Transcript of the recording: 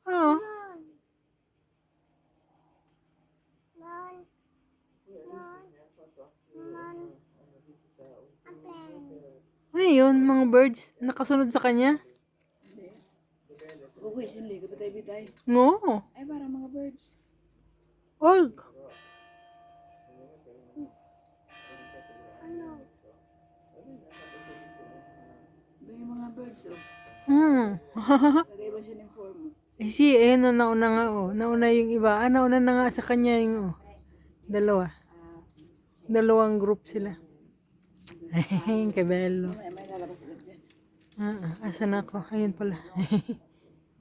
Oh. Ano yun, mga birds? Nakasunod sa kanya? Okay, hindi. Kapitay-bitay. Oo. Ay, parang mga birds. Oh. Ba yung mga birds, oh. Hmm. Lagay ba siya ng form? Si, ayun na, nauna nga, oh. Nauna yung iba. Nauna na nga sa kanya yung, oh. Dalawa. Dalawang group sila. Ay, kabelo. May lalabas ulit yan. Asan ako? Ayun pala.